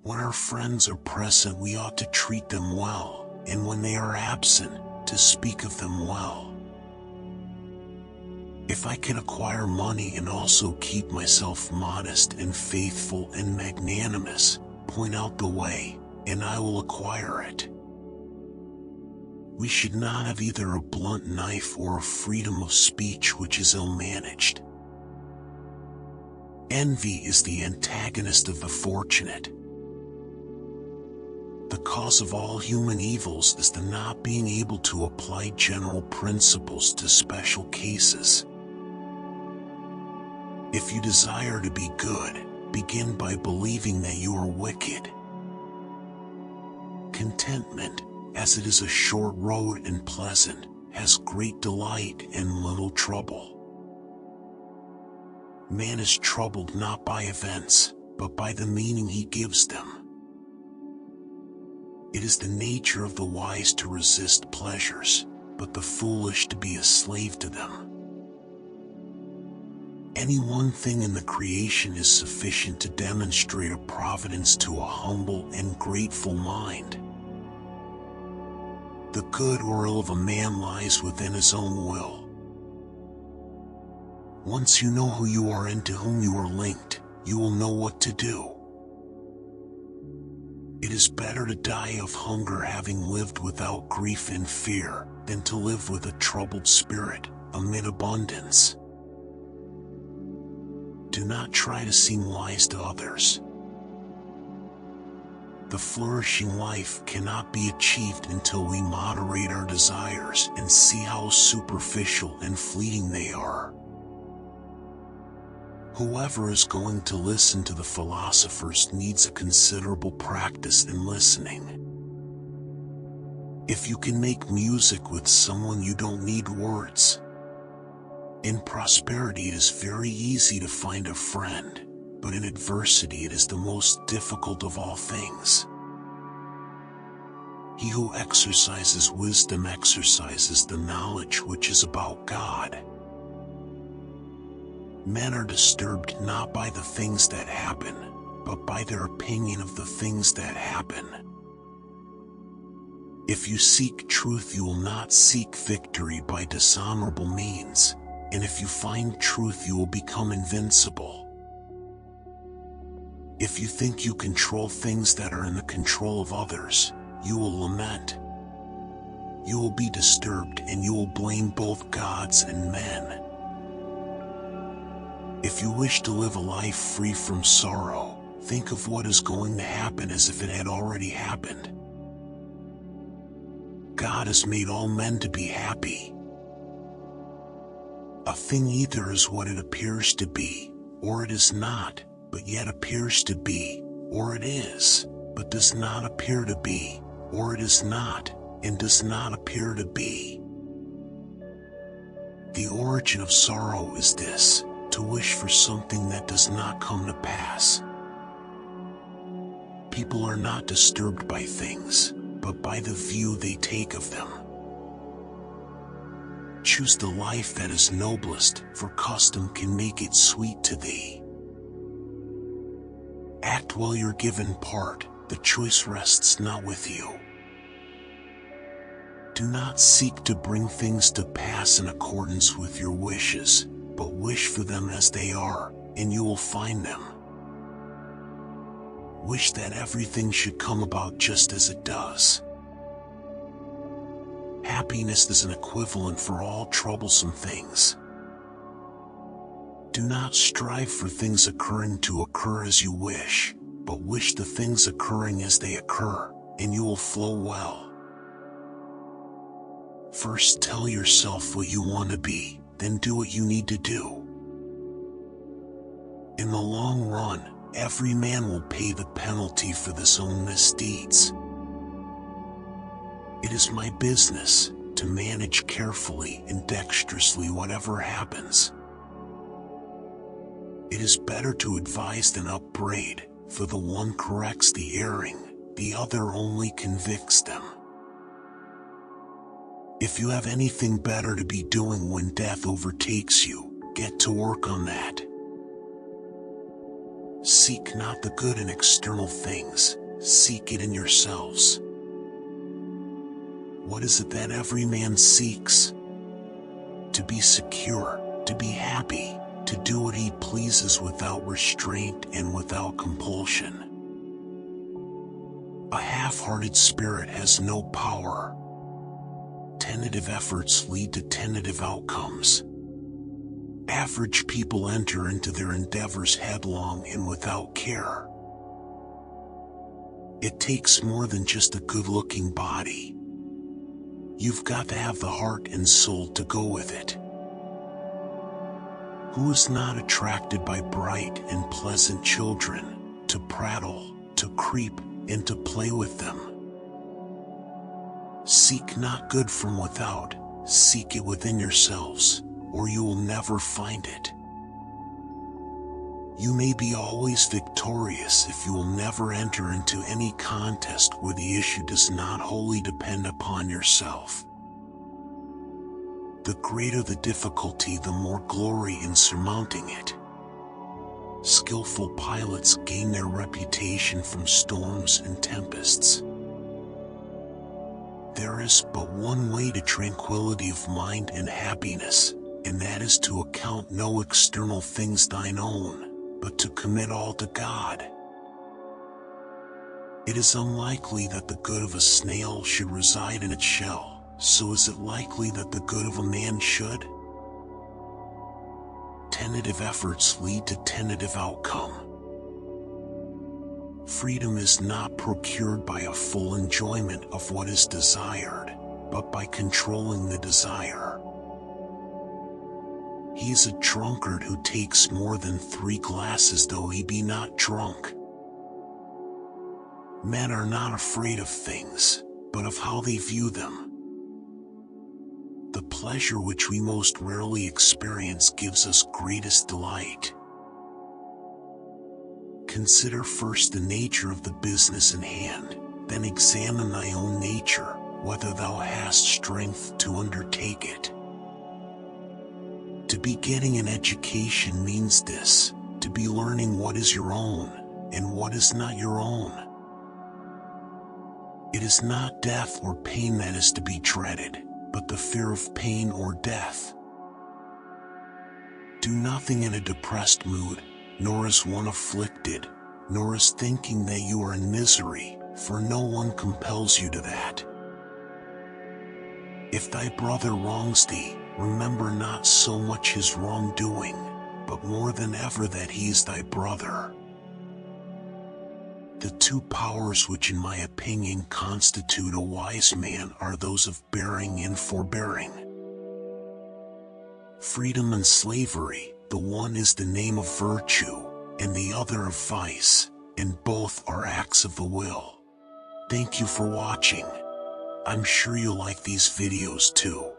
When our friends are present, we ought to treat them well, and when they are absent, to speak of them well. If I can acquire money and also keep myself modest and faithful and magnanimous, point out the way, and I will acquire it. We should not have either a blunt knife or a freedom of speech which is ill-managed. Envy is the antagonist of the fortunate. The cause of all human evils is the not being able to apply general principles to special cases. If you desire to be good, begin by believing that you are wicked. Contentment, as it is a short road and pleasant, has great delight and little trouble. Man is troubled not by events, but by the meaning he gives them. It is the nature of the wise to resist pleasures, but the foolish to be a slave to them. Any one thing in the creation is sufficient to demonstrate a providence to a humble and grateful mind. The good or ill of a man lies within his own will. Once you know who you are and to whom you are linked, you will know what to do. It is better to die of hunger having lived without grief and fear, than to live with a troubled spirit, amid abundance. Do not try to seem wise to others. The flourishing life cannot be achieved until we moderate our desires and see how superficial and fleeting they are. Whoever is going to listen to the philosophers needs a considerable practice in listening. If you can make music with someone, you don't need words. In prosperity it is very easy to find a friend, but in adversity it is the most difficult of all things. He who exercises wisdom exercises the knowledge which is about God. Men are disturbed not by the things that happen, but by their opinion of the things that happen. If you seek truth, you will not seek victory by dishonorable means, and if you find truth, you will become invincible. If you think you control things that are in the control of others, you will lament. You will be disturbed and you will blame both gods and men. If you wish to live a life free from sorrow, think of what is going to happen as if it had already happened. God has made all men to be happy. A thing either is what it appears to be, or it is not, but yet appears to be, or it is, but does not appear to be, or it is not, and does not appear to be. The origin of sorrow is this: to wish for something that does not come to pass. People are not disturbed by things, but by the view they take of them. Choose the life that is noblest, for custom can make it sweet to thee. Act while you're given part, the choice rests not with you. Do not seek to bring things to pass in accordance with your wishes, but wish for them as they are, and you will find them. Wish that everything should come about just as it does. Happiness is an equivalent for all troublesome things. Do not strive for things occurring to occur as you wish, but wish the things occurring as they occur, and you will flow well. First tell yourself what you want to be, then do what you need to do. In the long run, every man will pay the penalty for his own misdeeds. It is my business to manage carefully and dexterously whatever happens. It is better to advise than upbraid, for the one corrects the erring, the other only convicts them. If you have anything better to be doing when death overtakes you, get to work on that. Seek not the good in external things, seek it in yourselves. What is it that every man seeks? To be secure, to be happy, to do what he pleases without restraint and without compulsion. A half-hearted spirit has no power. Tentative efforts lead to tentative outcomes. Average people enter into their endeavors headlong and without care. It takes more than just a good-looking body. You've got to have the heart and soul to go with it. Who is not attracted by bright and pleasant children, to prattle, to creep, and to play with them? Seek not good from without, seek it within yourselves, or you will never find it. You may be always victorious if you will never enter into any contest where the issue does not wholly depend upon yourself. The greater the difficulty, the more glory in surmounting it. Skillful pilots gain their reputation from storms and tempests. There is but one way to tranquility of mind and happiness, and that is to account no external things thine own, but to commit all to God. It is unlikely that the good of a snail should reside in its shell, so is it likely that the good of a man should? Tentative efforts lead to tentative outcome. Freedom is not procured by a full enjoyment of what is desired, but by controlling the desire. He is a drunkard who takes more than 3 glasses though he be not drunk. Men are not afraid of things, but of how they view them. The pleasure which we most rarely experience gives us greatest delight. Consider first the nature of the business in hand, then examine thy own nature, whether thou hast strength to undertake it. To be getting an education means this, to be learning what is your own, and what is not your own. It is not death or pain that is to be dreaded, but the fear of pain or death. Do nothing in a depressed mood, nor as one afflicted, nor as thinking that you are in misery, for no one compels you to that. If thy brother wrongs thee, remember not so much his wrongdoing, but more than ever that he is thy brother. The 2 powers which in my opinion constitute a wise man are those of bearing and forbearing. Freedom and slavery, the one is the name of virtue, and the other of vice, and both are acts of the will. Thank you for watching. I'm sure you'll like these videos too.